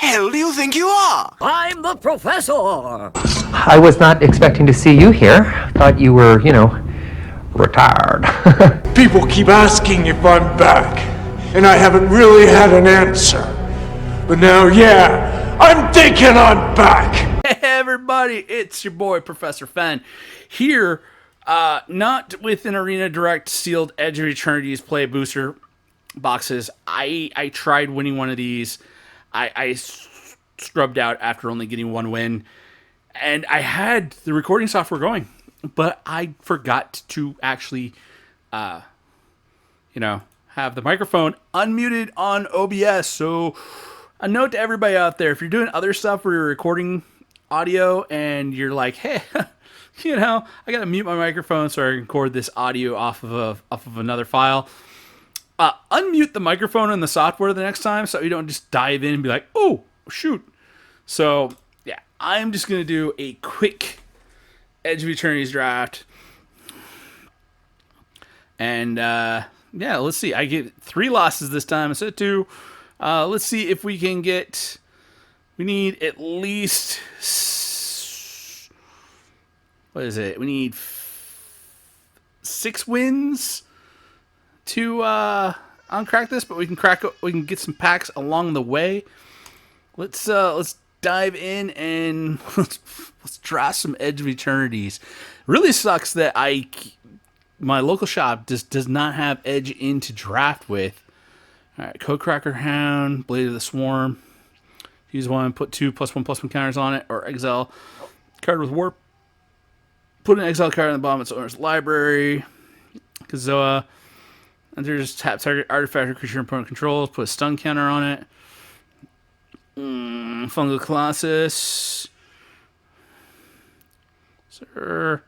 hell do you think you are? I'm the professor. I was not expecting to see you here. Thought you were, retired. People keep asking if I'm back, and I haven't really had an answer. But now, yeah, I'm thinking I'm back. Hey everybody, it's your boy Professor Fen here, not with an Arena Direct sealed Edge of Eternities play booster boxes. I tried winning one of these. I scrubbed out after only getting one win, and I had the recording software going, but I forgot to actually, have the microphone unmuted on OBS. So a note to everybody out there, if you're doing other stuff where you're recording audio and you're like, hey, I gotta mute my microphone so I can record this audio off of another file. Unmute the microphone in the software the next time so you don't just dive in and be like, oh shoot. So yeah, I'm just gonna do a quick Edge of Eternities draft, and let's see. I get 3 losses this time instead of 2. Let's see if we can get. We need at least. What is it? We need 6 wins to uncrack this, but we can crack. We can get some packs along the way. Let's dive in and let's draft some Edge of Eternities. Really sucks that my local shop just does not have Edge in to draft with. All right, Codecracker Hound, Blade of the Swarm. Use 1, put 2 +1/+1 counters on it, or exile card with Warp. Put an exile card on the bottom of its owner's library. Kazoa. Enter, just tap target artifact or creature opponent controls. Put a stun counter on it. Fungal Colossus. Sir.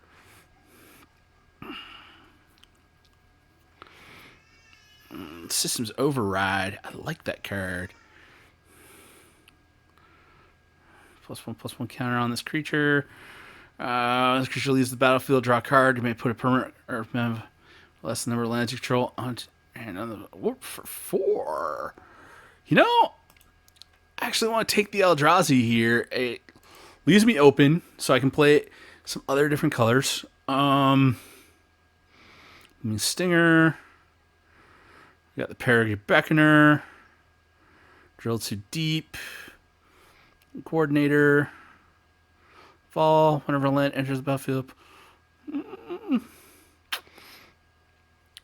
Systems Override. I like that card. +1/+1 counter on this creature. This creature leaves the battlefield, draw a card. You may put a permanent or less than number of lands you control on the Warp for 4. I actually want to take the Eldrazi here. It leaves me open so I can play some other different colors. Stinger. We got the Paragon Beckoner. Drill Too Deep. Coordinator. Fall. Whenever land enters the battlefield.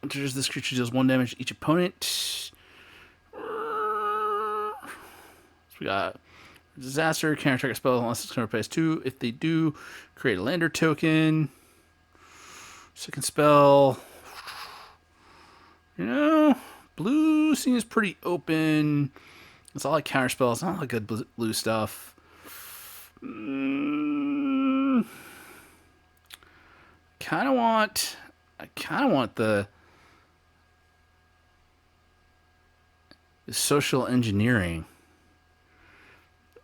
Enters this creature deals 1 damage to each opponent. So we got Disaster. Can't attack a spell unless it's going to replace 2. If they do, create a lander token. Second spell. Blue seems pretty open. It's all like counter spells. Not like good blue stuff. I kind of want the social engineering.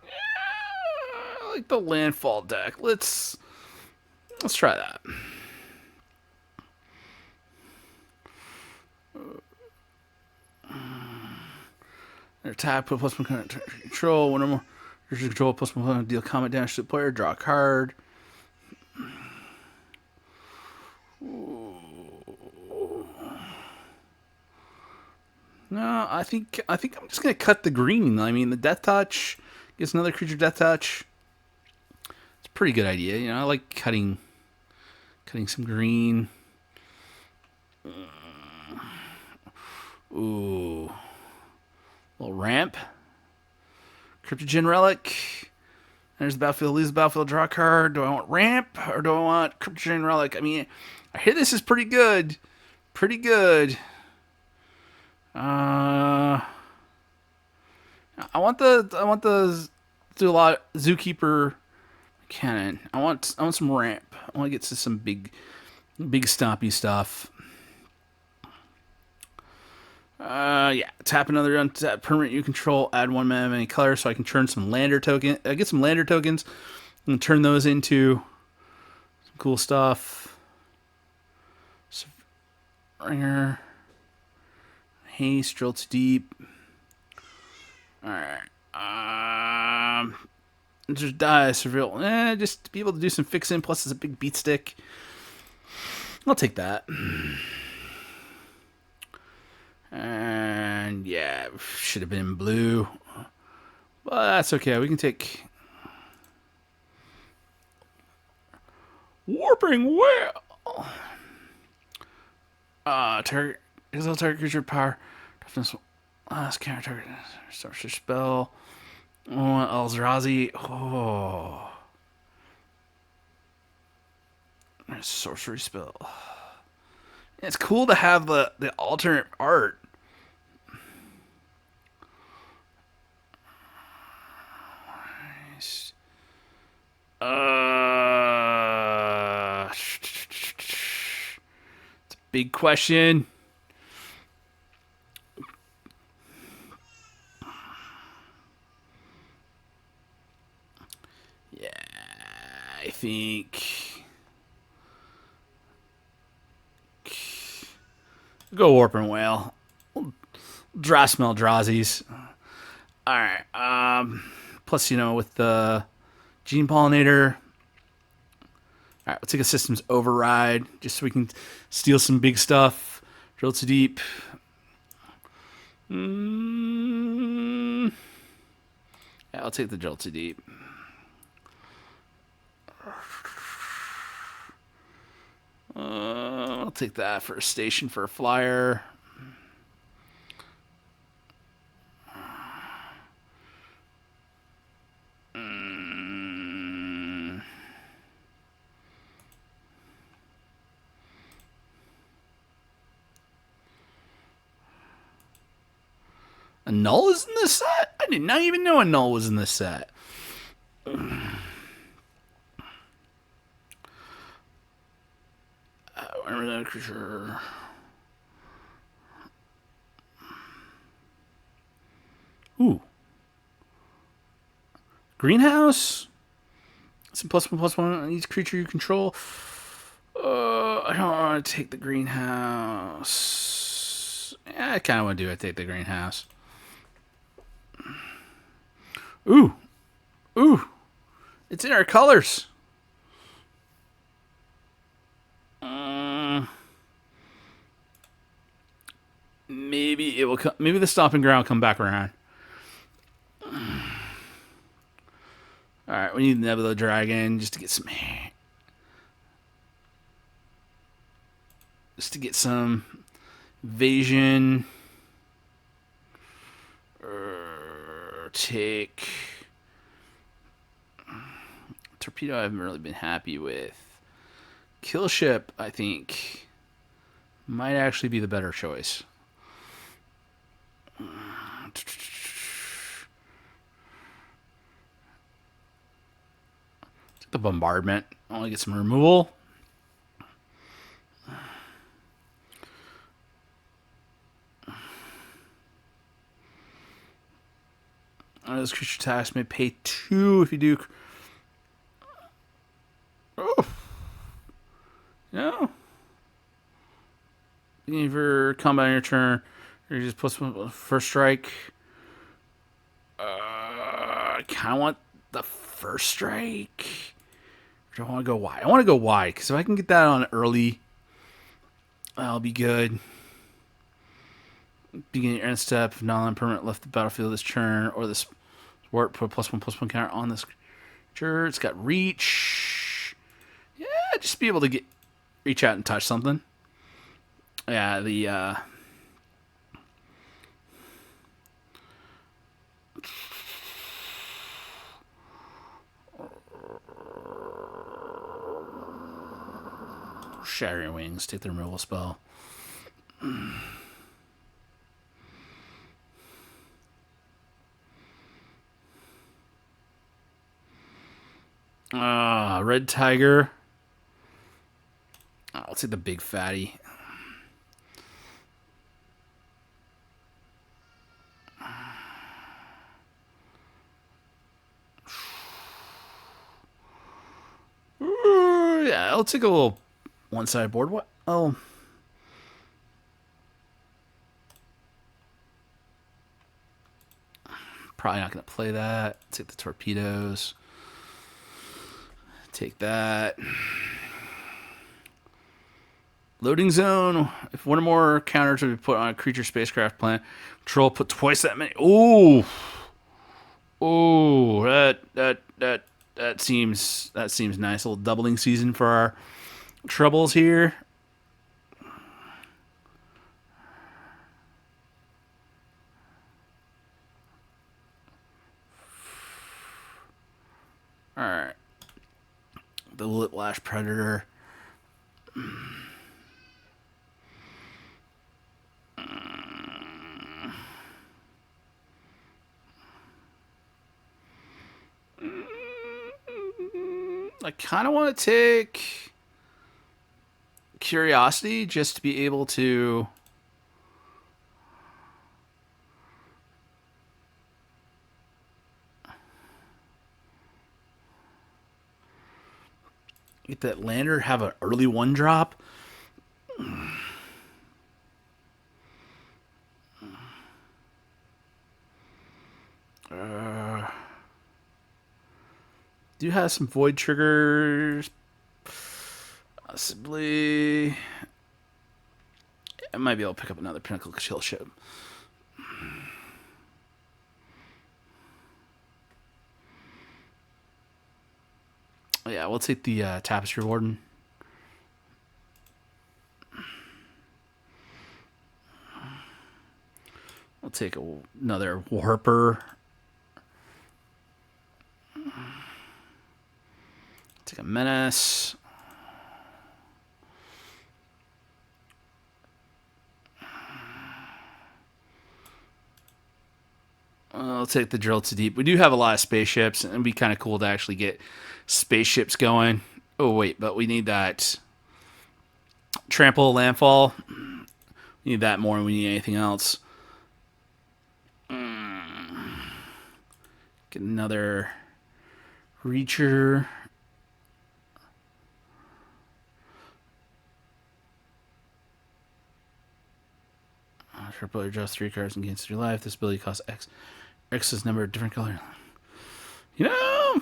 I like the landfall deck. Let's try that. Attack, put +1 control. One or more. Control +1 deal combat damage to the player. Draw a card. Ooh. No, I think I'm just gonna cut the green. I mean, the Death Touch gets another creature Death Touch. It's a pretty good idea. I like cutting some green. Ooh. Little ramp. Cryptogen Relic. There's the battlefield. Leaves the battlefield. Draw a card. Do I want ramp or do I want Cryptogen Relic? I mean, I hear this is pretty good. Pretty good. I want the do a lot Zookeeper Cannon. I want some ramp. I want to get to some big stompy stuff. Tap another untap permanent you control, add 1 mana of any color so I can turn some lander token. Get some lander tokens and turn those into some cool stuff. Ringer. Haste, Drill Too Deep. Alright. Just die, surveil. Just to be able to do some fixing. Plus, it's a big beat stick. I'll take that. And yeah, should have been blue. But that's okay. We can take Warping Whale. Target. Exile target creature power. Toughness. Last counter target. Sorcerer spell. Oh, Eldrazi. Oh. Sorcery spell. It's cool to have the alternate art. Nice. It's a big question. Yeah, I think. Go Warping Whale. Draft smell Drazies. Alright. Plus, with the Gene Pollinator. Alright, let's take a systems override. Just so we can steal some big stuff. Drill too deep. Yeah, I'll take the drill too deep. I'll take that for a station for a flyer. A null is in this set? I did not even know a null was in this set. Remember that creature. Ooh. Greenhouse? Some +1/+1 on each creature you control. I don't want to take the greenhouse. Yeah, I kind of want to do it. Take the greenhouse. Ooh. Ooh. It's in our colors. Maybe it will come. Maybe the stomping ground will come back around. All right, we need Nebula Dragon just to get some. Just to get some evasion. Take Torpedo. I haven't really been happy with. Kill Ship, I think, might actually be the better choice. Take the Bombardment. I want to get some removal. This creature tax may pay 2 if you do. Oh. No. For combat on your turn, you just +1 first strike. I kind of want the first strike. Or do I want to go wide? I want to go wide because if I can get that on early, that'll be good. Beginning your end step, if non-permanent left the battlefield this turn, or this sport put +1/+1 counter on this creature. It's got reach. Yeah, just be able to reach out and touch something. Yeah, the Shattering Wings, take the removal spell. Red Tiger. I'll take the big fatty. Yeah, I'll take a little one-sided board. What? Oh. Probably not going to play that. Take the torpedoes. Take that. Loading zone. If one or more counters are put on a creature spacecraft planet, control put twice that many. Ooh. Ooh, that seems nice. A little doubling season for our troubles here. All right. The Whiplash Predator. I kind of want to take Curiosity just to be able to get that lander, have an early 1-drop. Do have some void triggers. Possibly. I might be able to pick up another Pinnacle Kill Ship. Yeah, we'll take the Tapestry Warden. We'll take another Warper. Take a Menace. I'll take the Drill to Deep. We do have a lot of spaceships, and it'd be kind of cool to actually get spaceships going. Oh, wait, but we need that Trample Landfall. We need that more than we need anything else. Get another Reacher. Triple adjust 3 cards and gains 3 life. This ability costs X. X is number of different color. You know,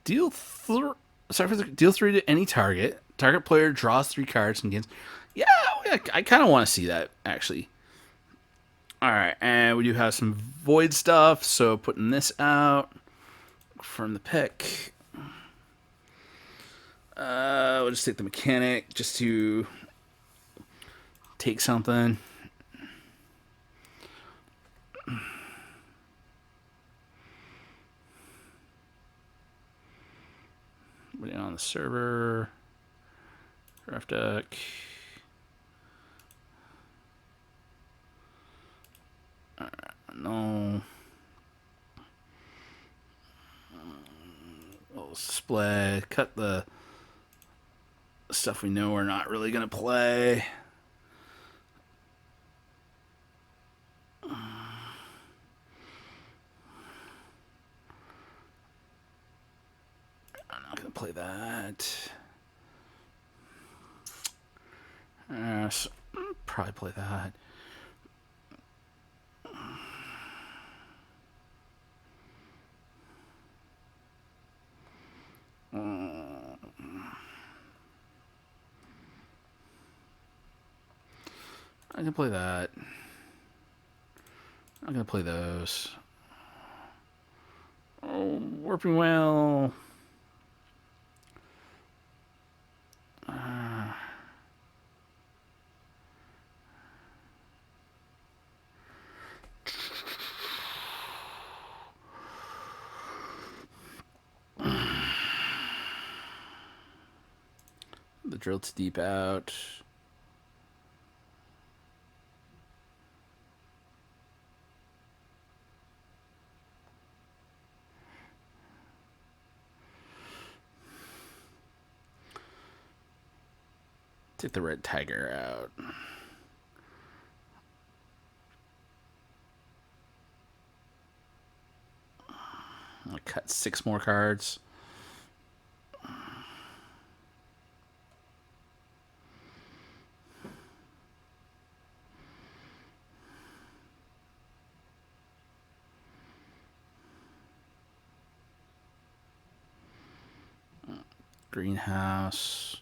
deal 3 to any target. Target player draws 3 cards and gains. Yeah, I kind of want to see that actually. All right, and we do have some void stuff. So putting this out from the pick. We'll just take the mechanic just to take something. Put it on the server. Draft deck. No. We'll split. Cut the stuff we know we're not really going to play. I'm not going to play that. So probably play that. I can play that. I'm going to play those. Oh, Warping Whale. The Drill to Deep out. Take the Red Tiger out. I'll cut 6 more cards. Greenhouse.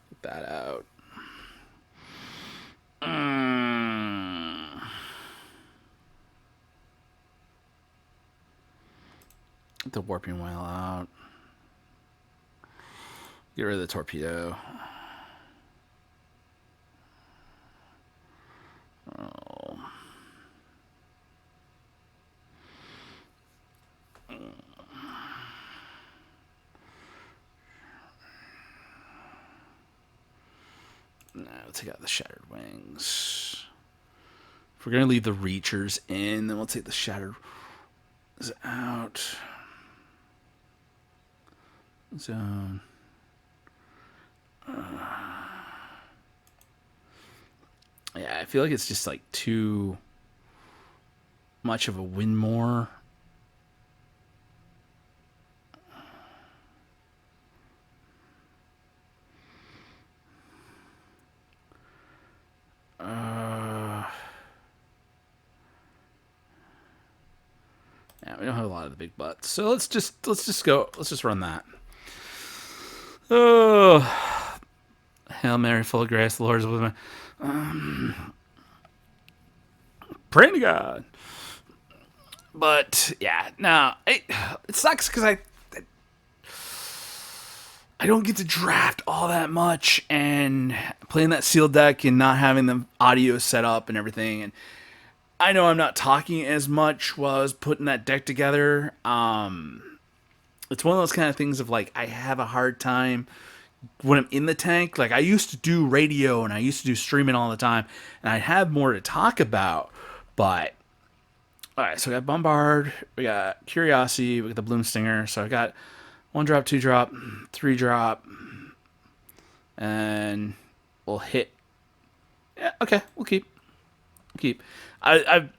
Get that out. Get the warping whale out. Get rid of the torpedo. Oh. Now take out the shattered wings. If we're gonna leave the reachers in, then we'll take the shattered out. Zone. Yeah, I feel like it's just like too much of a win more. Yeah, we don't have a lot of the big butts, so let's just run that. Oh, Hail Mary, full of grace, the Lord is with me. Praying to God. But yeah, no, it sucks because I don't get to draft all that much, and playing that sealed deck and not having the audio set up and everything. And I know I'm not talking as much while I was putting that deck together. It's one of those kind of things of like, I have a hard time when I'm in the tank. Like, I used to do radio and I used to do streaming all the time, and I have more to talk about. But all right, so we got Bombard, we got Curiosity, we got the Bloom Stinger. So I got 1-drop, 2-drop, 3-drop, and we'll hit. Yeah, okay, we'll keep. I've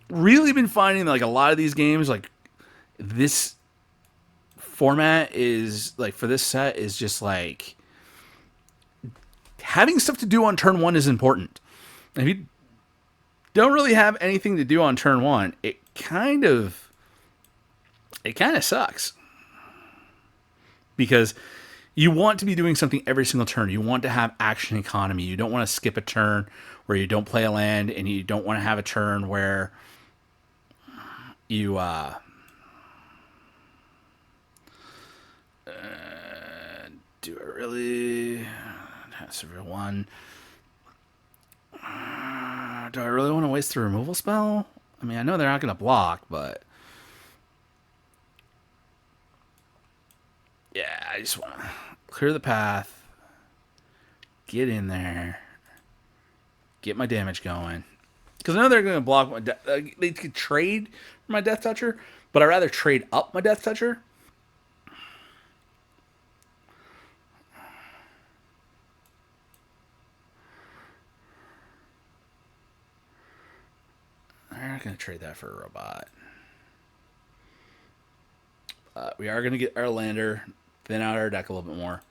really been finding like a lot of these games, like this format is like, for this set is just like having stuff to do on turn one is important. If you don't really have anything to do on turn one, it kind of sucks, because you want to be doing something every single turn. You want to have action economy. You don't want to skip a turn where you don't play a land, and you don't want to have a turn where you do it really. That's a real one. Do I really want to waste the removal spell? I mean, I know they're not going to block, but yeah, I just want to clear the path, get in there, get my damage going. Because I know they're going to block my they could trade for my Death Toucher, but I'd rather trade up my Death Toucher. They're not going to trade that for a robot. We are going to get our lander, thin out our deck a little bit more.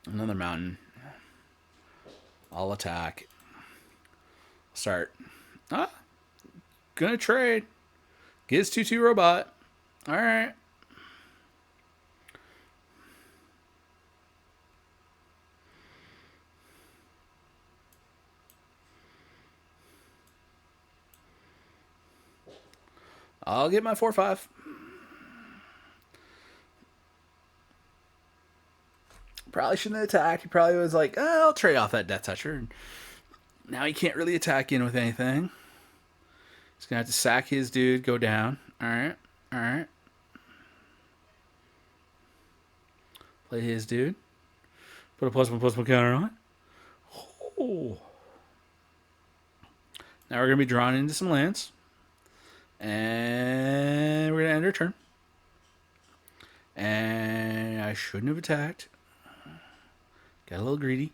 Another mountain. I'll attack. Start. Gonna trade. Get his 2/2 robot. Alright. I'll get my 4/5. Probably shouldn't have attacked. He probably was like, I'll trade off that Death Toucher. And now he can't really attack in with anything. He's going to have to sack his dude, go down. Alright. Alright. Play his dude. Put a +1/+1 counter on. Oh. Now we're going to be drawn into some lands. And we're going to end our turn. And I shouldn't have attacked. Got a little greedy.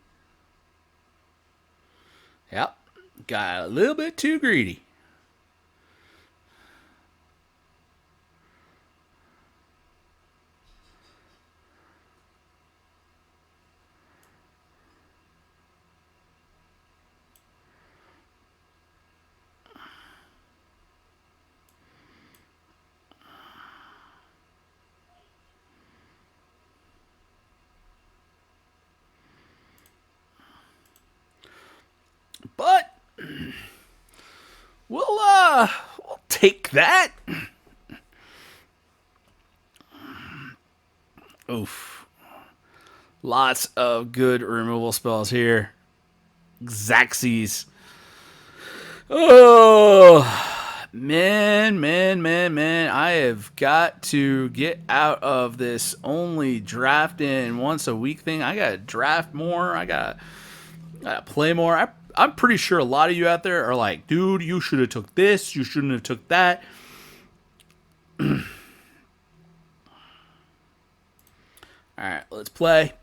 Yep. Got a little bit too greedy. We'll take that. Oof. Lots of good removal spells here. Xaxes. Oh, man. I have got to get out of this only drafting once a week thing. I got to draft more. I got to play more. I'm pretty sure a lot of you out there are like, dude, you should have took this. You shouldn't have took that. All right, let's play.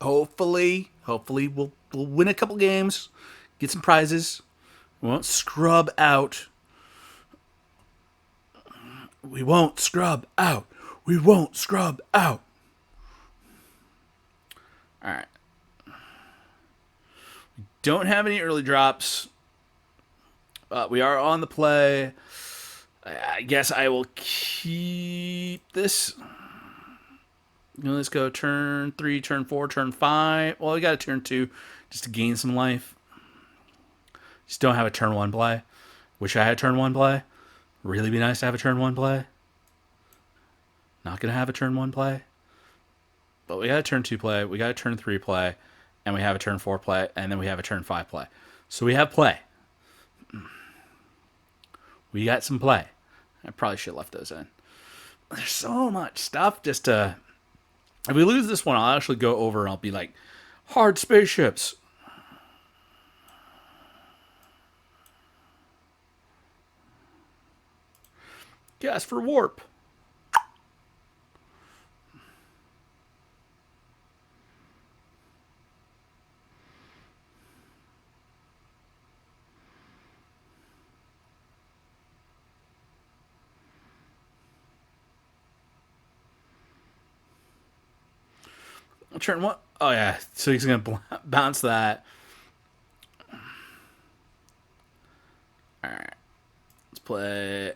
Hopefully we'll win a couple games, get some prizes. We won't scrub out. We won't scrub out. All right. We don't have any early drops. We are on the play. I guess I will keep this. Let's go turn 3, turn 4, turn 5. Well, we got a turn 2 just to gain some life. Just don't have a turn 1 play. Wish I had turn 1 play. Really be nice to have a turn 1 play. Not going to have a turn 1 play. But we got a turn 2 play. We got a turn 3 play. And we have a turn 4 play. And then we have a turn 5 play. So we have play. We got some play. I probably should have left those in. There's so much stuff just to... If we lose this one, I'll actually go over and I'll be like, hard spaceships. Gas for warp. Turn what? Oh yeah, so he's gonna bounce that. All right, let's play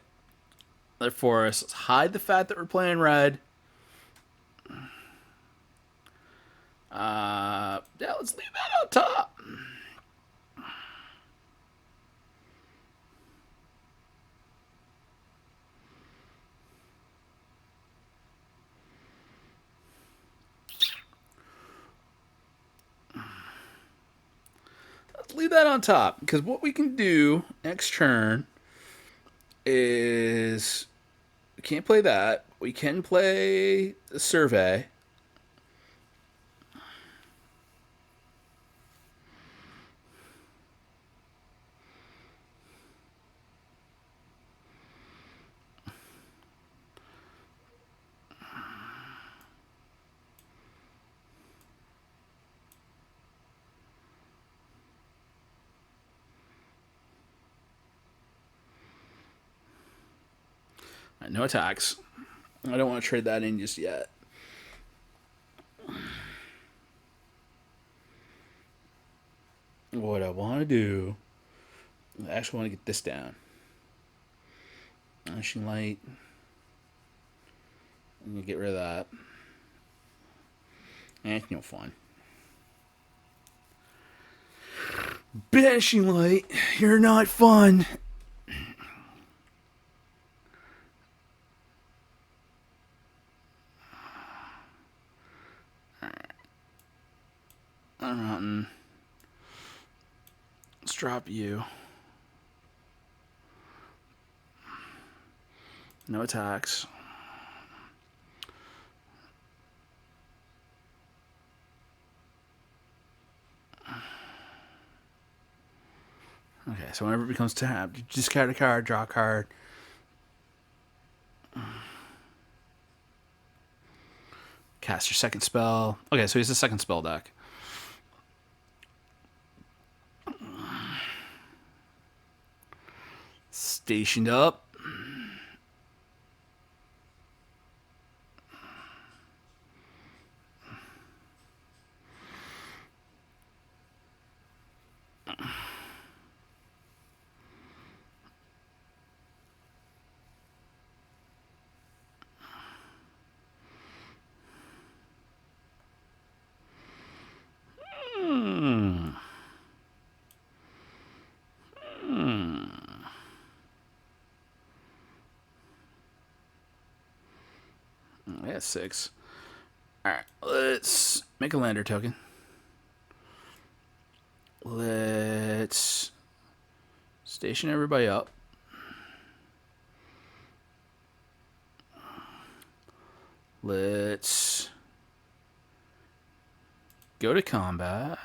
another forest. Let's hide the fact that we're playing red. Yeah, let's leave that out top. Leave that on top, because what we can do next turn is we can't play that. We can play the survey. No attacks. I don't want to trade that in just yet. What I want to do, I actually want to get this down. Flashing light. I'm going to get rid of that. It's no fun. Banishing light, you're not fun. Mountain. Let's drop you. No attacks. Okay, so whenever it becomes tapped, you discard a card, draw a card. Cast your second spell. Okay, so he's a second spell deck. Stationed up. I got 6. Alright, let's make a lander token. Let's station everybody up. Let's go to combat.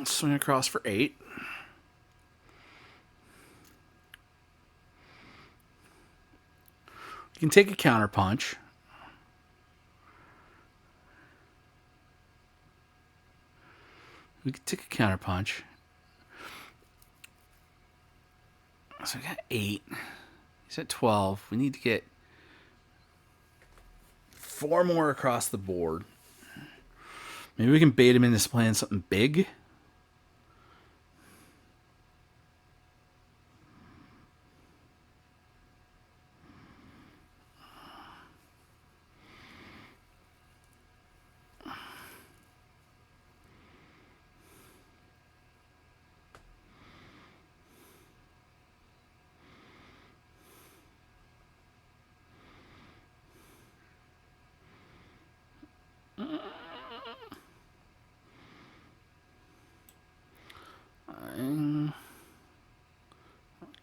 Swing across for 8. You can take a counter punch. We can take a counter punch. So we got 8. He's at 12. We need to get 4 more across the board. Maybe we can bait him into playing something big.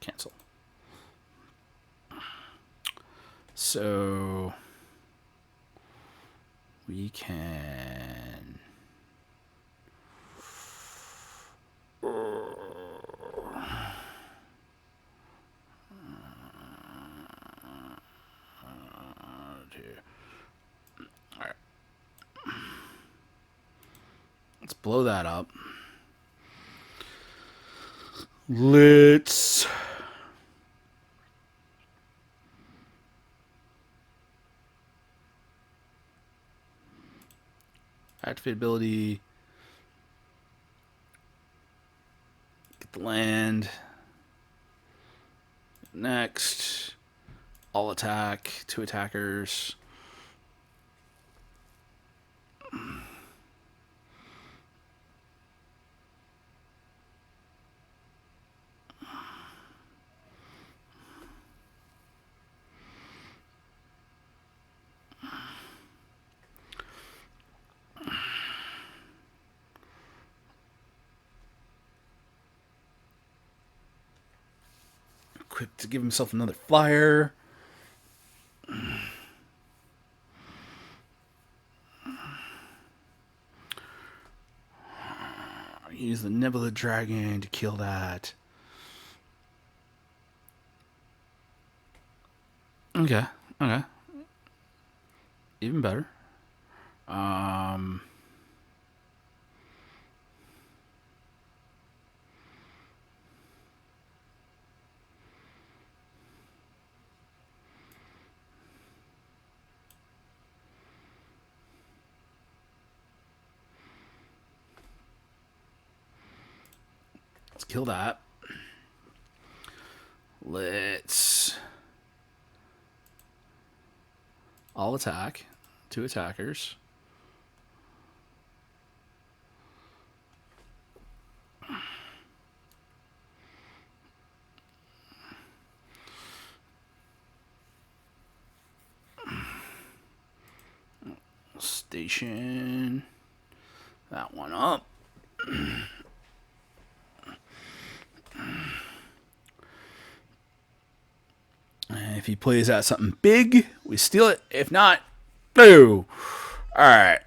Cancel. So we can let's blow that up. Let's activate ability. Get the land. Next. All attack. 2 attackers. Quick to give himself another flyer. Use the Nebula Dragon to kill that. Okay, okay. Even better. Let's kill that. Let's all attack. 2 attackers. Station that one up. And if he plays out something big, we steal it. If not, boo. Alright.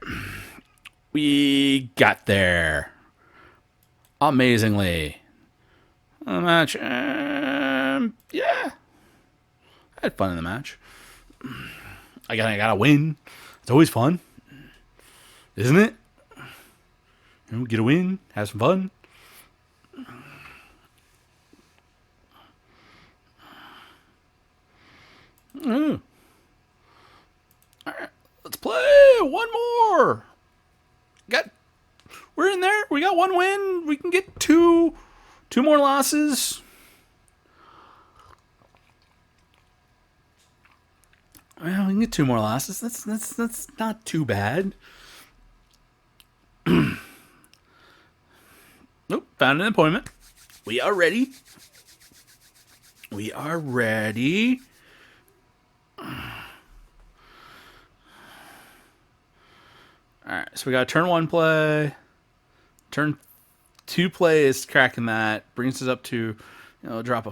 We got there. Amazingly. The match. Yeah. I had fun in the match. I gotta win. It's always fun. Isn't it? You know, get a win. Have some fun. All right, let's play one more. We're in there. We got 1 win. We can get two more losses. Well, we can get 2 more losses. That's not too bad. Nope, found an appointment. We are ready. We are ready. Alright, so we got turn 1 play. Turn 2 play is cracking that. Brings us up to, drop a...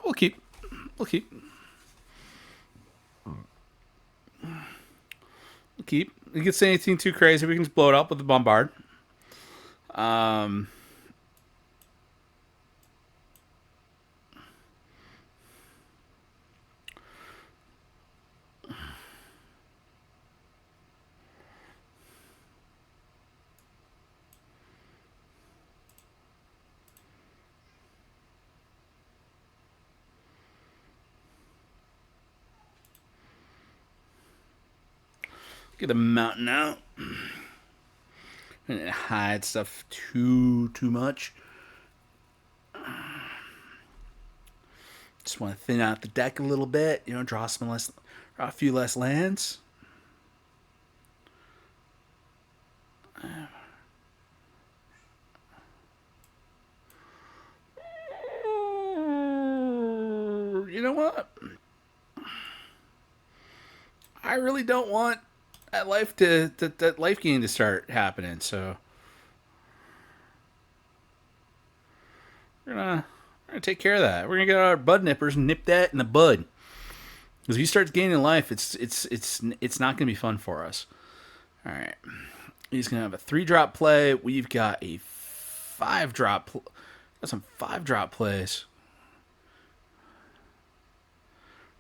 we'll keep. We'll keep. We'll keep. We can say anything too crazy. We can just blow it up with the bombard. Get the mountain out. And hide stuff too much. Just want to thin out the deck a little bit. Draw a few less lands. You know what? I really don't want that life gain to start happening, so we're gonna take care of that. We're gonna get our bud nippers and nip that in the bud. Because if he starts gaining life, it's not gonna be fun for us. All right, he's gonna have a 3-drop play. We've got a 5-drop. Got some 5-drop plays.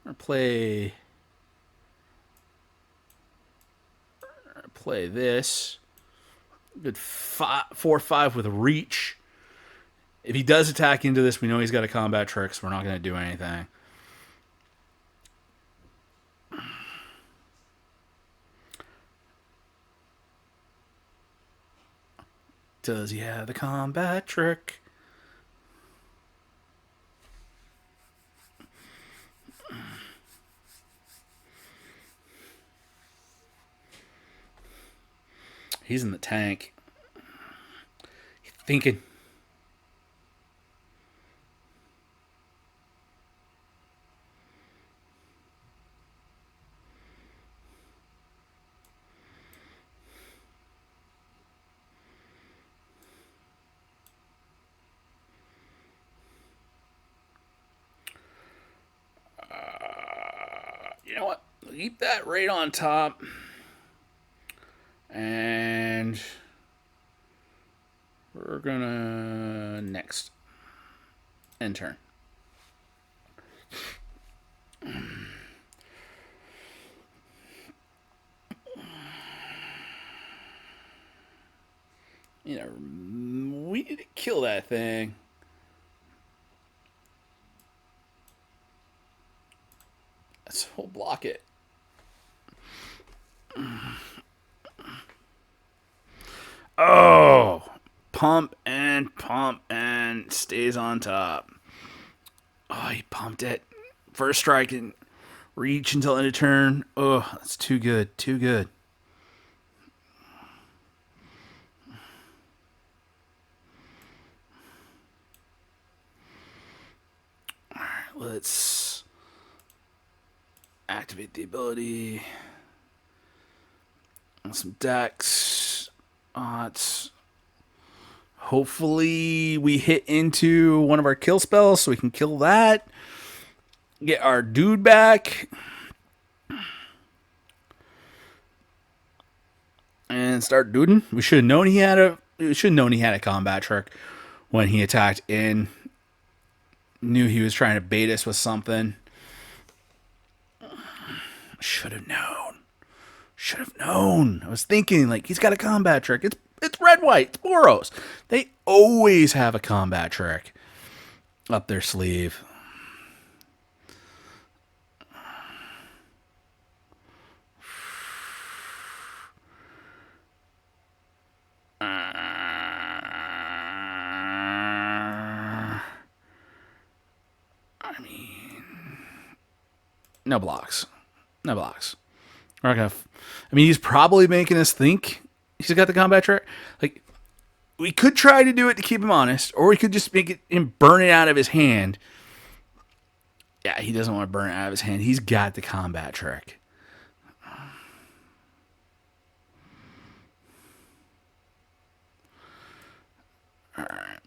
We're gonna play this. Good 4/5 with a reach. If he does attack into this, we know he's got a combat trick, so we're not going to do anything. Does he have the combat trick? He's in the tank. He's thinking. You know what? Keep that right on top. And we're gonna next end turn. We need to kill that thing. So we'll block it. Oh, pump and stays on top. Oh, he pumped it. First strike and reach until end of turn. Oh, that's too good. Too good. All right, let's activate the ability. Some decks. Hopefully we hit into one of our kill spells so we can kill that. Get our dude back. And start duding. We should have known he had a combat trick when he attacked in. Knew he was trying to bait us with something. Should have known. Should have known. I was thinking, he's got a combat trick. It's red-white. It's Boros. They always have a combat trick up their sleeve. No blocks. No blocks. We're not gonna. I mean, he's probably making us think he's got the combat track. Like, we could try to do it to keep him honest, or we could just make it him burn it out of his hand. Yeah, he doesn't want to burn it out of his hand. He's got the combat trick. All right.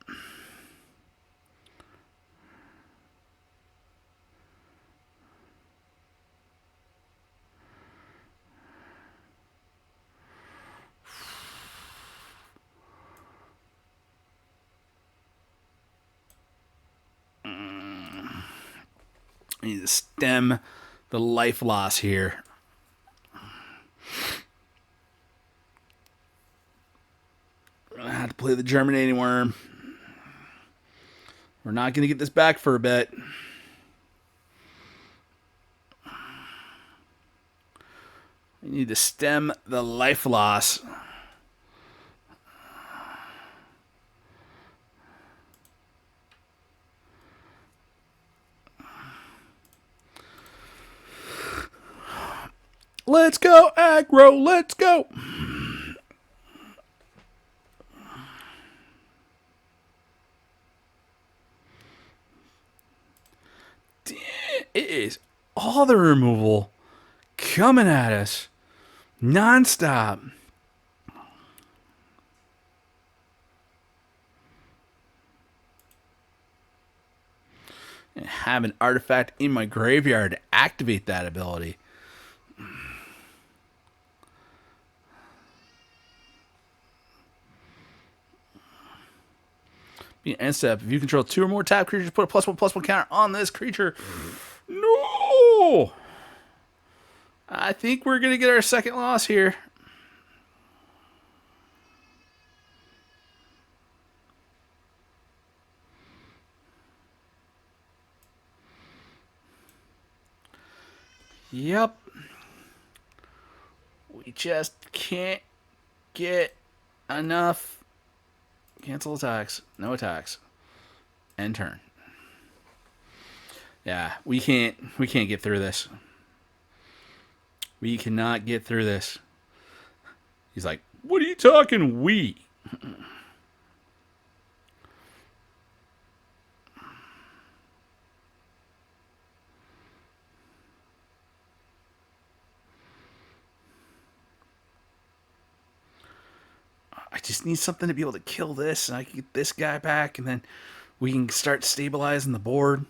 I need to stem the life loss here. I have to play the germinating worm. We're not going to get this back for a bit. We need to stem the life loss. Let's go, aggro. Let's go. It is all the removal coming at us nonstop. And have an artifact in my graveyard to activate that ability. End step. If you control 2 or more tap creatures, put a +1/+1 counter on this creature. No! I think we're going to get our second loss here. Yep. We just can't get enough. Cancel attacks. No attacks. End turn. Yeah, we can't get through this. We cannot get through this. He's like, what are you talking, we? I just need something to be able to kill this, and I can get this guy back, and then we can start stabilizing the board.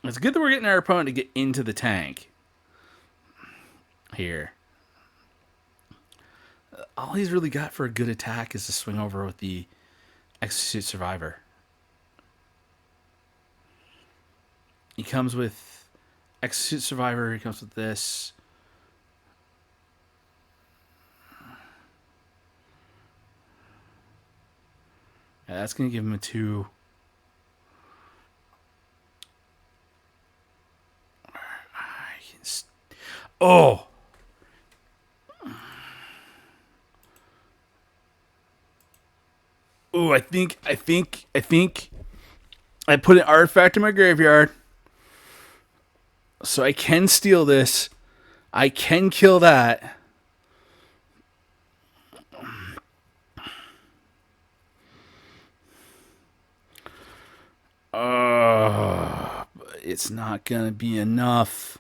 It's good that we're getting our opponent to get into the tank here. All he's really got for a good attack is to swing over with the Execute Survivor. He comes with Execute Survivor, he comes with this. Yeah, that's going to give him a 2. Oh! Ooh, I think I put an artifact in my graveyard. So I can steal this. I can kill that. But it's not going to be enough.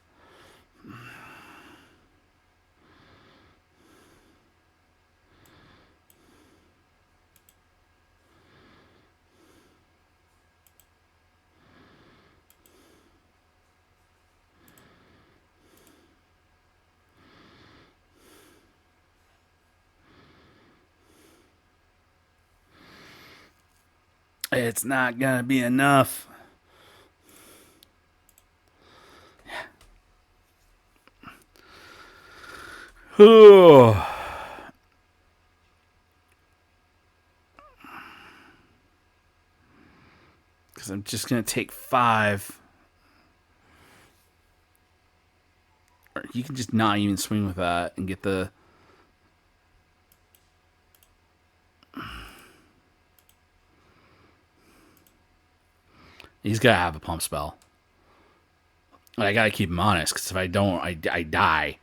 It's not going to be enough. Because I'm just going to take 5. Or you can just not even swing with that and get the... He's got to have a pump spell. I got to keep him honest, because if I don't, I die.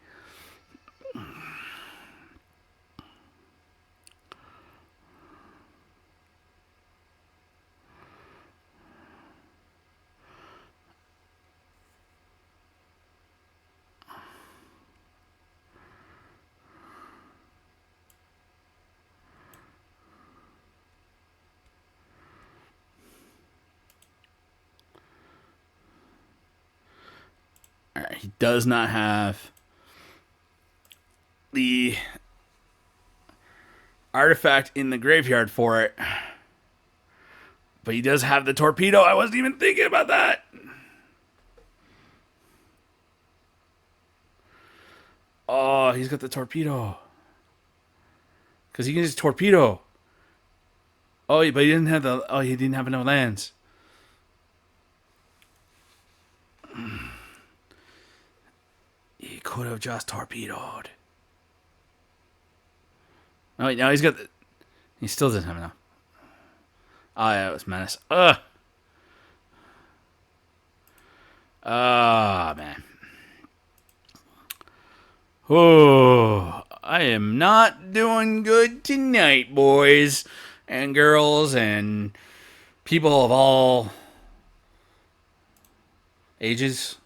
All right, he does not have the artifact in the graveyard for it. But he does have the torpedo. I wasn't even thinking about that. Oh, he's got the torpedo. Because he can just torpedo. Oh, but he didn't have the... Oh, he didn't have enough lands. He could have just torpedoed. Oh, wait, now he's got... He still doesn't have enough. Oh, yeah, it was Menace. Ugh. Ah, man. Oh, I am not doing good tonight, boys and girls and people of all ages.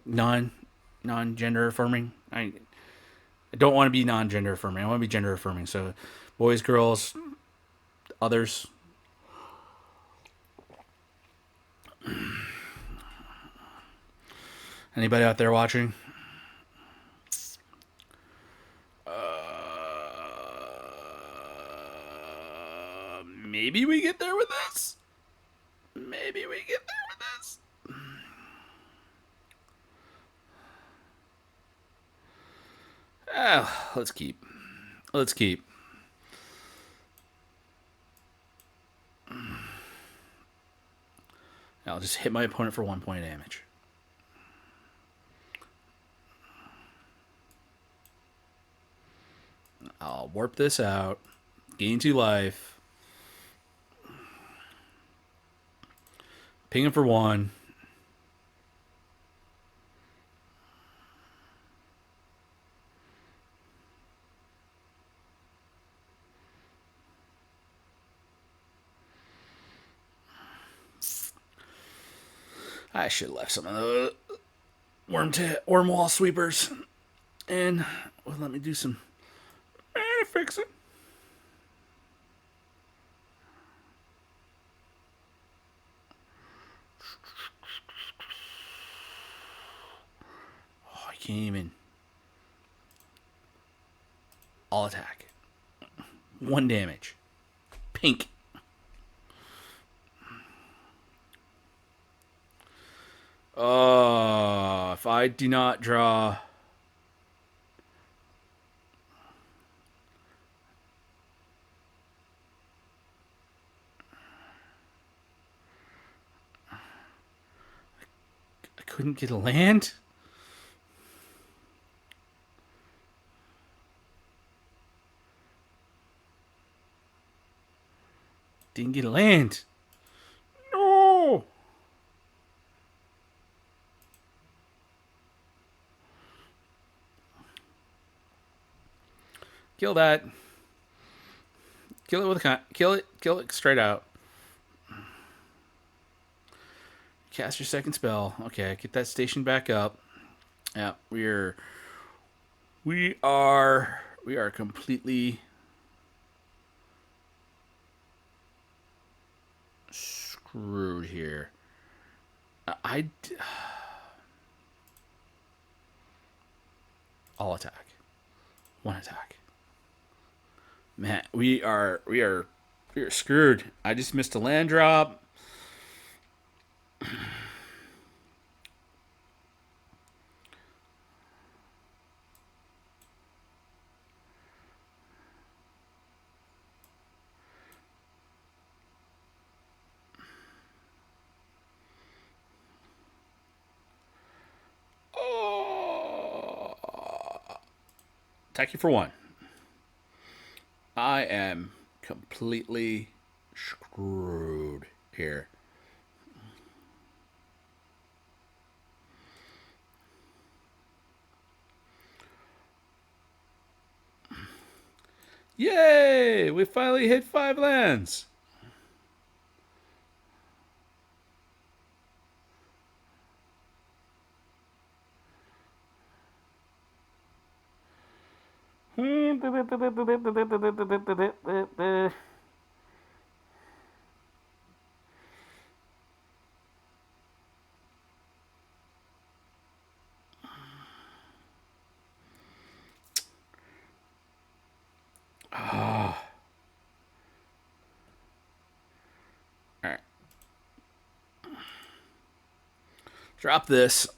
Non-gender affirming. I don't want to be non-gender affirming. I want to be gender affirming. So, boys, girls, others. Anybody out there watching? Maybe we get there with this. Maybe we get there with this. Let's keep. Let's keep. I'll just hit my opponent for 1 point of damage. I'll warp this out. Gain 2 life. Ping him for 1. I should have left some of the worm wall sweepers in. Well, let me do some mana fixing. Oh, I can't even. All attack. 1 damage. Pink. If I do not draw... I couldn't get a land? Didn't get a land. No! Kill that. Kill it with a kill it straight out. Cast your second spell. Okay, get that station back up. Yeah, we are completely screwed here. All attack. 1 attack. Man, we are screwed. I just missed a land drop. Oh. Attack you for 1. I am completely screwed here. Yay! We finally hit 5 lands. Alright. Drop this.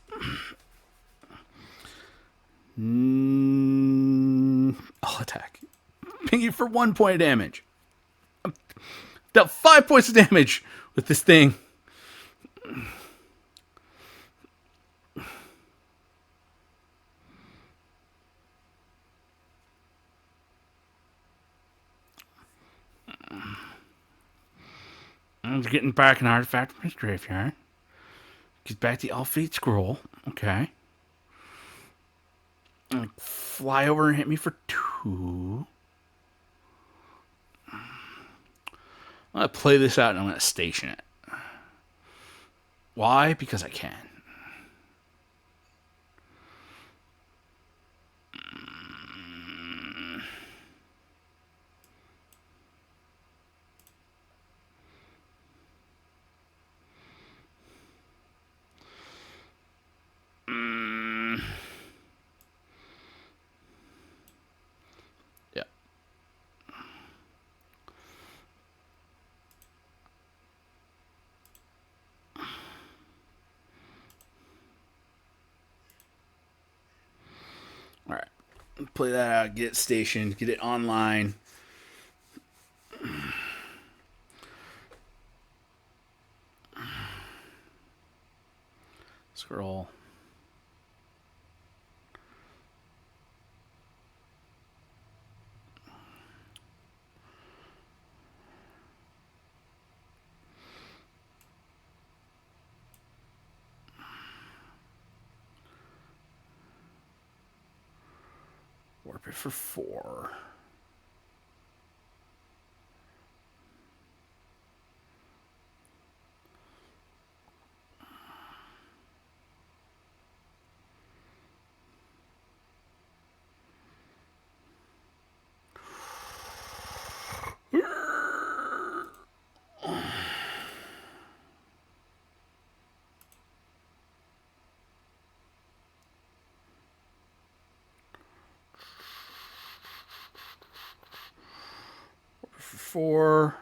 I'll attack. Ping you for 1 point of damage. I've dealt 5 points of damage with this thing. I'm getting back an artifact from his graveyard. Get back the Elfate Scroll. Okay. Fly over and hit me for 2. I'm going to play this out and I'm going to station it. Why? Because I can. Yeah. All right. Play that out, get it stationed, get it online. Scroll. Warp it for 4. For 4.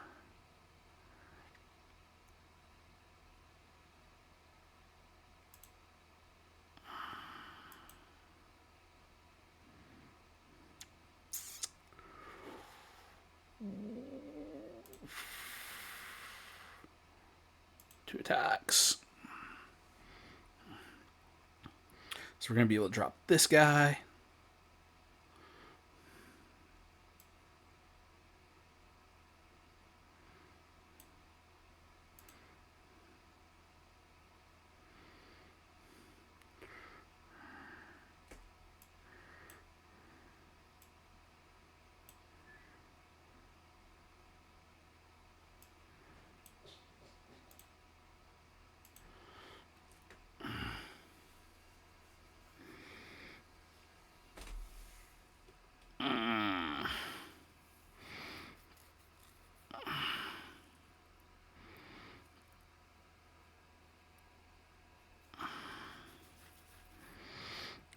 Two attacks. So we're going to be able to drop this guy.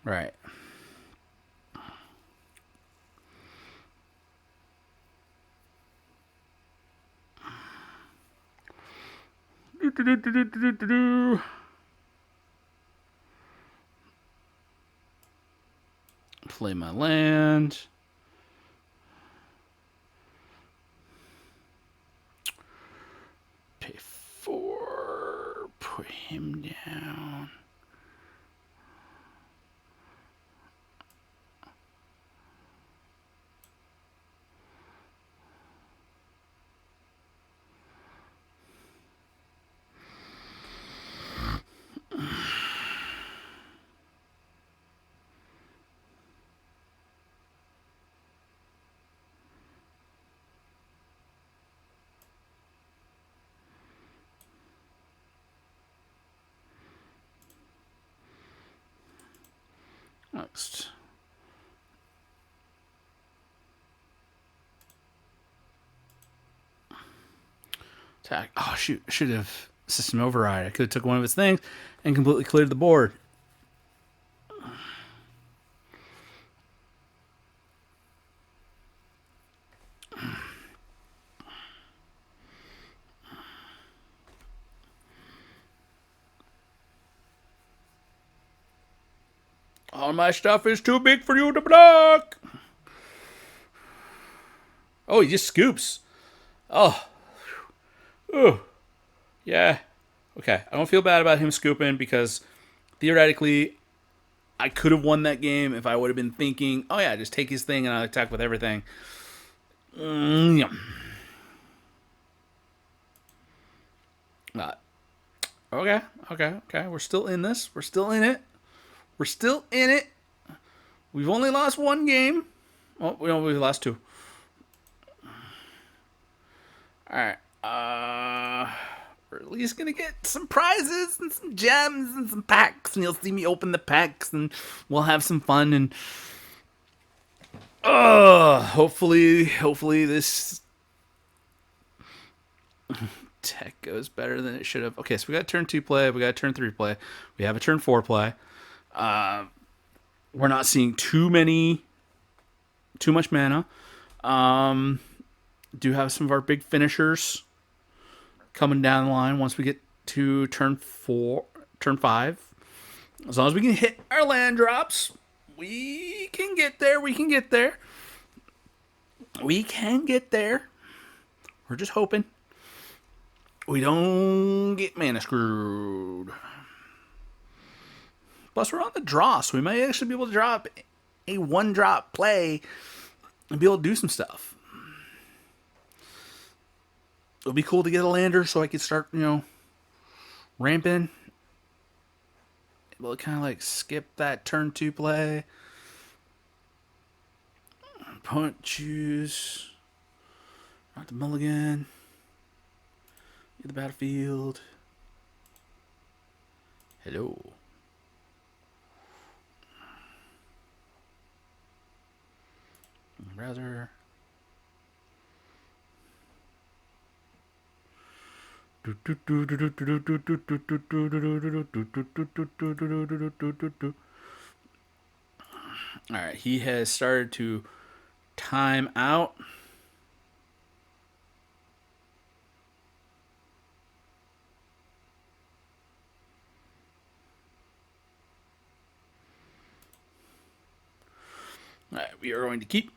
Right. Play my land. Pay 4. Put him down. Next. Attack. Oh, shoot. Should have system override. I could have took one of his things and completely cleared the board. All my stuff is too big for you to block. Oh, he just scoops. Oh. Ooh. Yeah. Okay. I don't feel bad about him scooping because theoretically I could have won that game if I would have been thinking, oh yeah, just take his thing and I'll attack with everything. Yeah. Okay. We're still in this. We're still in it. We're still in it. We've only lost one game. Well, we've lost two. Alright. We're at least gonna get some prizes and some gems and some packs, and you'll see me open the packs, and we'll have some fun. And hopefully this deck goes better than it should have. Okay, so we got turn 2 play, we got turn 3 play, we have a turn 4 play. We're not seeing too much mana. Do have some of our big finishers coming down the line once we get to turn 5. As long as we can hit our land drops, we can get there. We can get there. We're just hoping we don't get mana screwed. Plus, we're on the draw, so we might actually be able to drop a 1-drop play and be able to do some stuff. It'll be cool to get a lander so I can start, ramping. Able to kind of like skip that turn 2 play. Opponent choose. Not the mulligan. Get the battlefield. Hello. Browser. Alright, he has started to time out. Alright, we are going to keep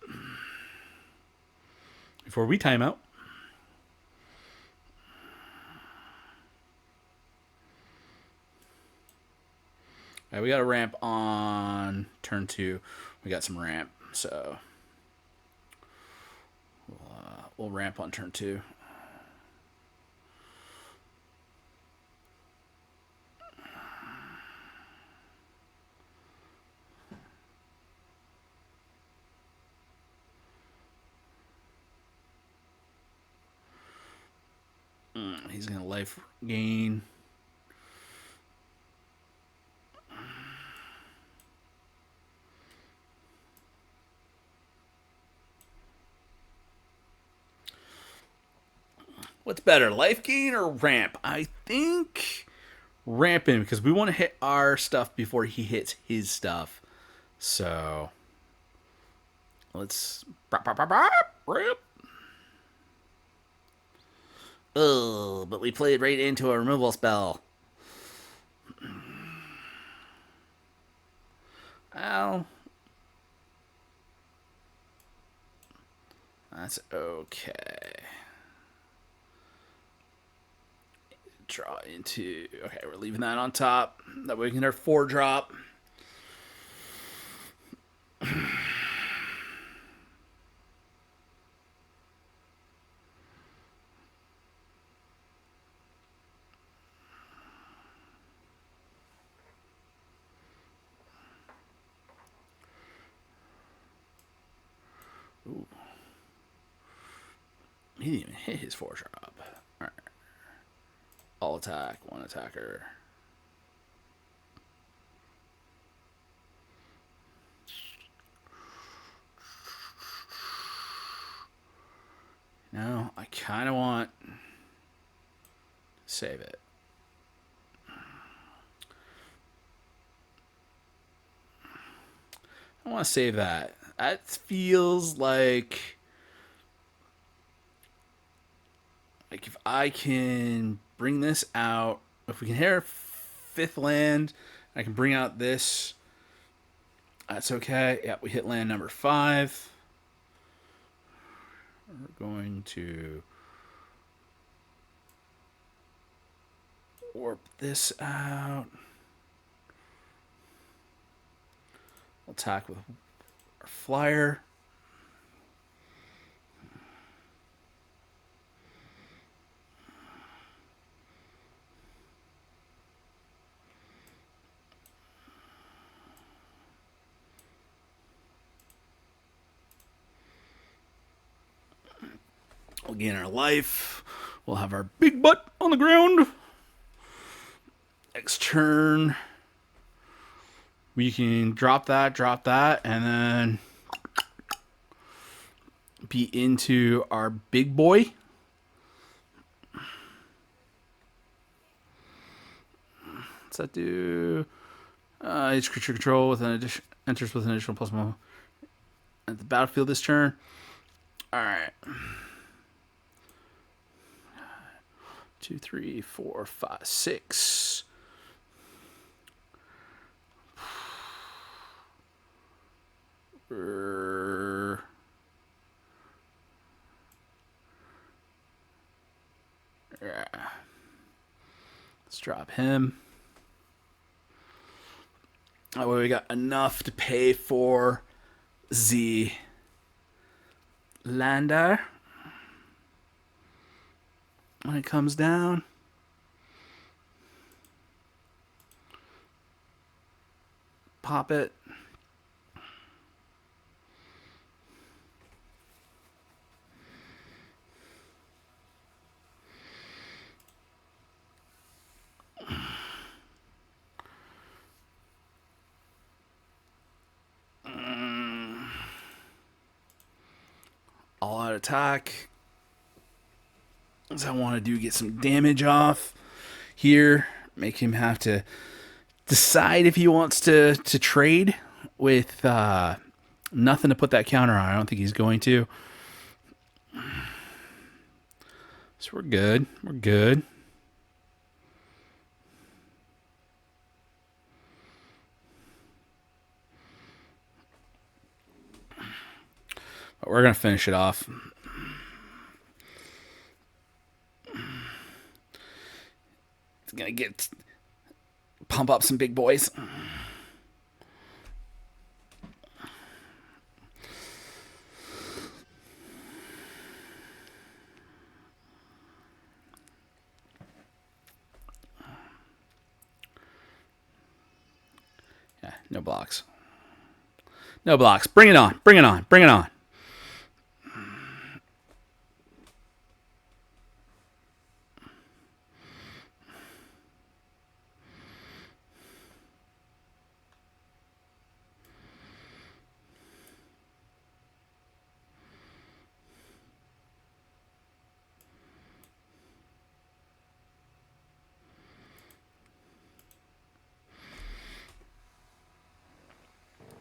before we time out. Alright, we got a ramp on turn 2. We got some ramp, so we'll ramp on turn 2. He's going to life gain. What's better, life gain or ramp? I think ramping, because we want to hit our stuff before he hits his stuff. So let's ramp. Oh, but we played right into a removal spell. Ow. That's okay. Draw into... Okay, we're leaving that on top. That way we can get our 4-drop. Ooh. He didn't even hit his 4-drop. Alright. All attack, 1 attacker. No, I kind of want to save it. I want to save that. That feels like if I can bring this out, if we can hit our 5th land, I can bring out this. That's okay. Yeah, we hit land number 5. We're going to warp this out. We'll attack with our flyer. We'll gain our life. We'll have our big butt on the ground. Next turn, we can drop that, and then be into our big boy. What's that do? Each creature control with an addition enters with an additional +1 at the battlefield this turn. All right. 2, 3, 4, 5, 6. Let's drop him. That way we got enough to pay for the lander when it comes down. Pop it. All out attack. As I want to do, get some damage off here. Make him have to decide if he wants to trade with nothing to put that counter on. I don't think he's going to. So we're good. We're good. But we're going to finish it off. It's going to pump up some big boys. Yeah, no blocks. No blocks. Bring it on. Bring it on. Bring it on.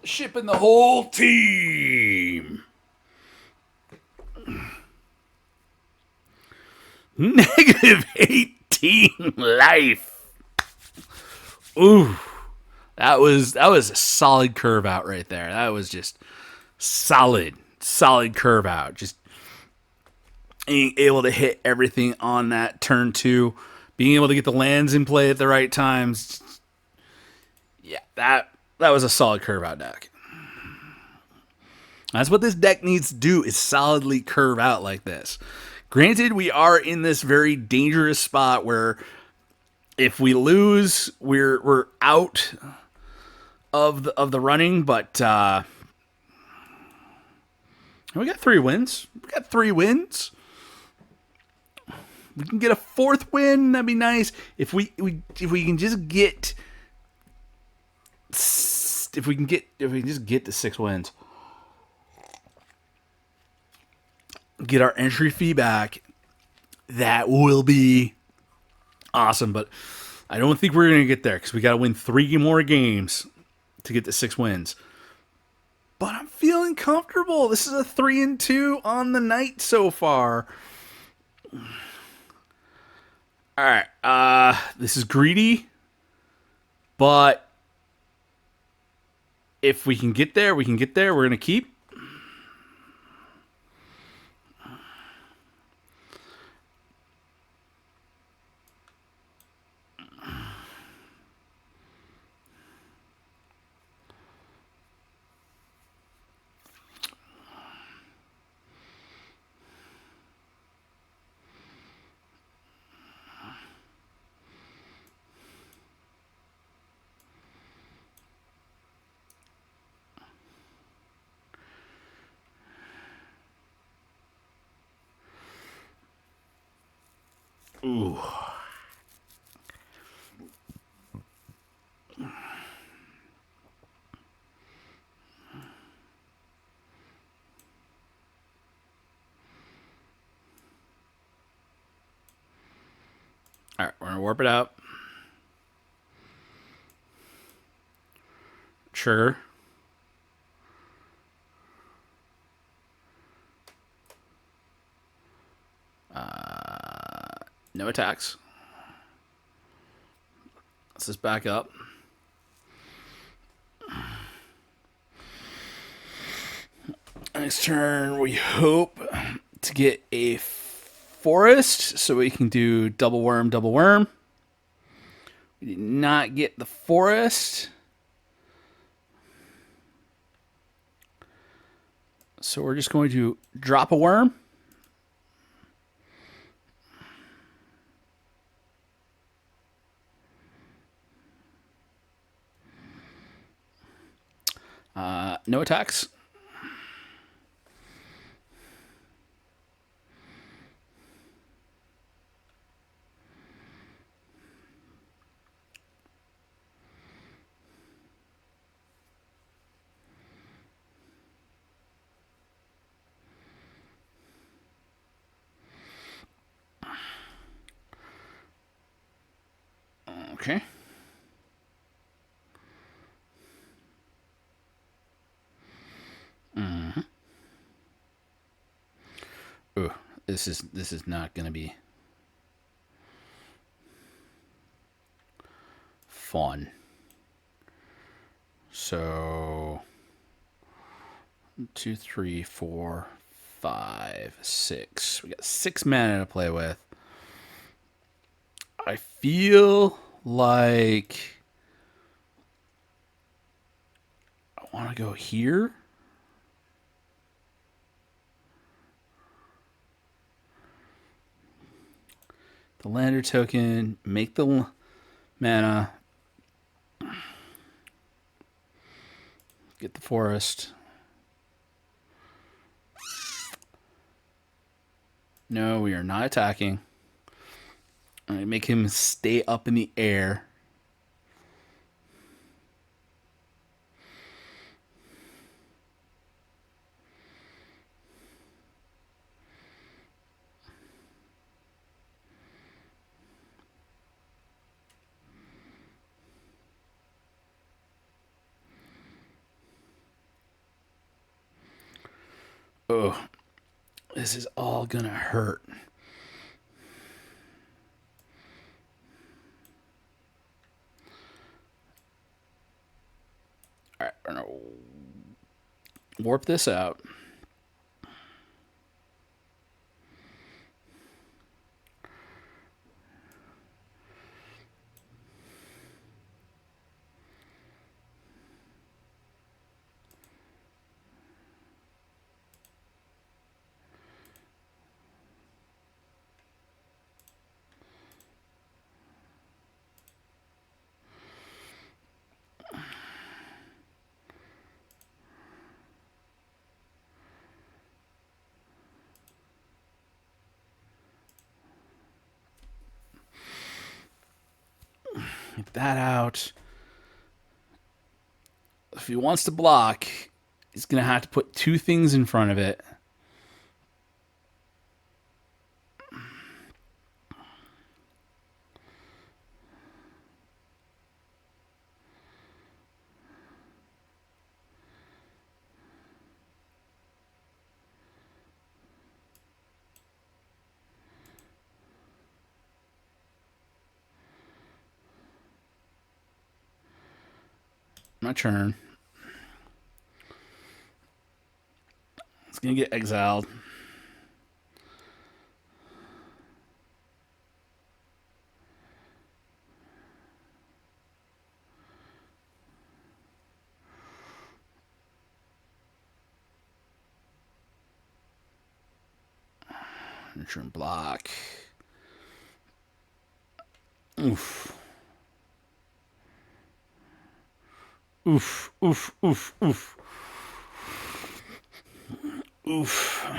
Shipping the whole team. -18 life. Ooh. That was a solid curve out right there. That was just solid curve out. Just being able to hit everything on that turn 2. Being able to get the lands in play at the right times. Yeah, that was a solid curve out deck. That's what this deck needs to do, is solidly curve out like this. Granted, we are in this very dangerous spot where if we lose, we're out of the running, but we got 3 wins. We got 3 wins. We can get a 4th win. That'd be nice. If we can just get if we can just get to 6 wins. get our entry fee back, that will be awesome. But I don't think we're going to get there because we got to win 3 more games to get to 6 wins. But I'm feeling comfortable. This is a 3-2 on the night so far. All right. This is greedy. But if we can get there, we can get there. We're going to keep. Ooh. All right, we're going to warp it out. Trigger. No attacks. Let's just back up. Next turn, we hope to get a forest so we can do double worm, double worm. We did not get the forest. So we're just going to drop a worm. No attacks. Okay. Ooh, this is not going to be fun. So 2, 3, 4, 5, 6. We got 6 mana to play with. I feel like I want to go here. The lander token, make the mana, get the forest. No, we are not attacking. I'm going to make him stay up in the air. Oh, this is all gonna hurt. All right, we're gonna warp this out. Get that out. If he wants to block, he's going to have to put 2 things in front of it. My turn. It's going to get exiled. Return block. Oof. Oof, oof, oof, oof. Oof.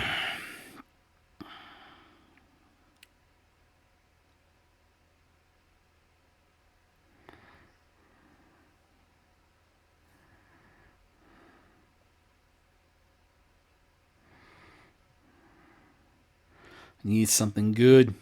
Need something good.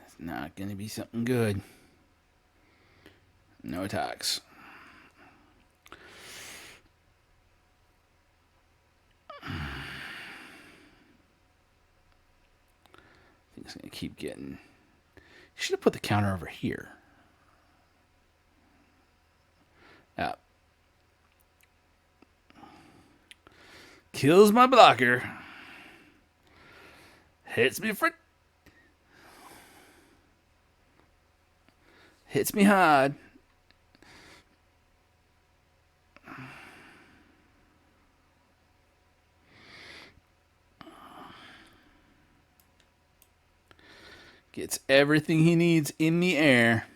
It's not going to be something good. No attacks. I think it's going to keep getting... Should have put the counter over here. Yeah. Kills my blocker. Hits me for... Hits me hard. Gets everything he needs in the air.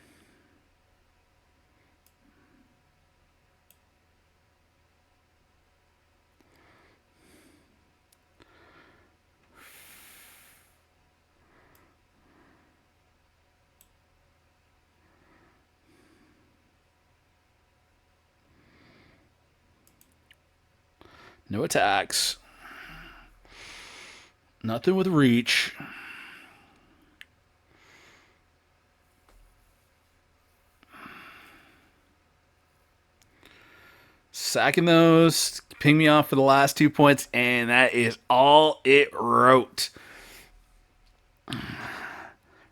No attacks. Nothing with reach. Sacking those. Ping me off for the last 2 points, and that is all it wrote.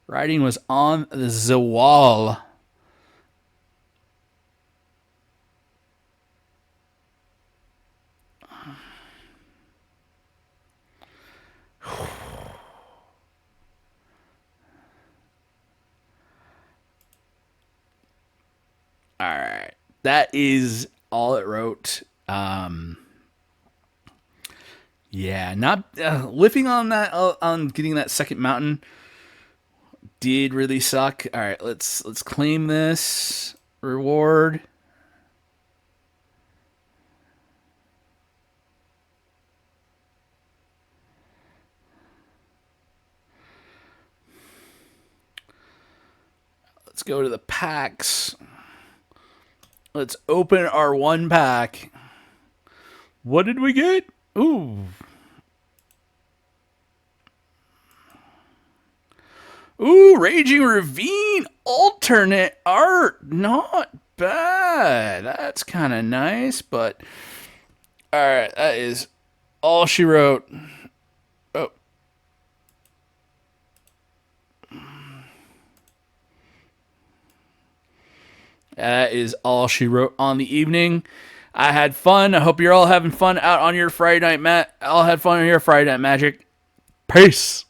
Writing was on the wall. All right. That is all it wrote. Yeah, not whiffing on that on getting that second mountain did really suck. All right, let's claim this reward. Let's go to the packs. Let's open our one pack. What did we get? Ooh. Ooh, Raging Ravine alternate art. Not bad. That's kind of nice, but all right, that is all she wrote. Oh. That is all she wrote on the evening. I had fun. I hope you're all having fun out on your Friday night, all had fun on your Friday night magic. Peace.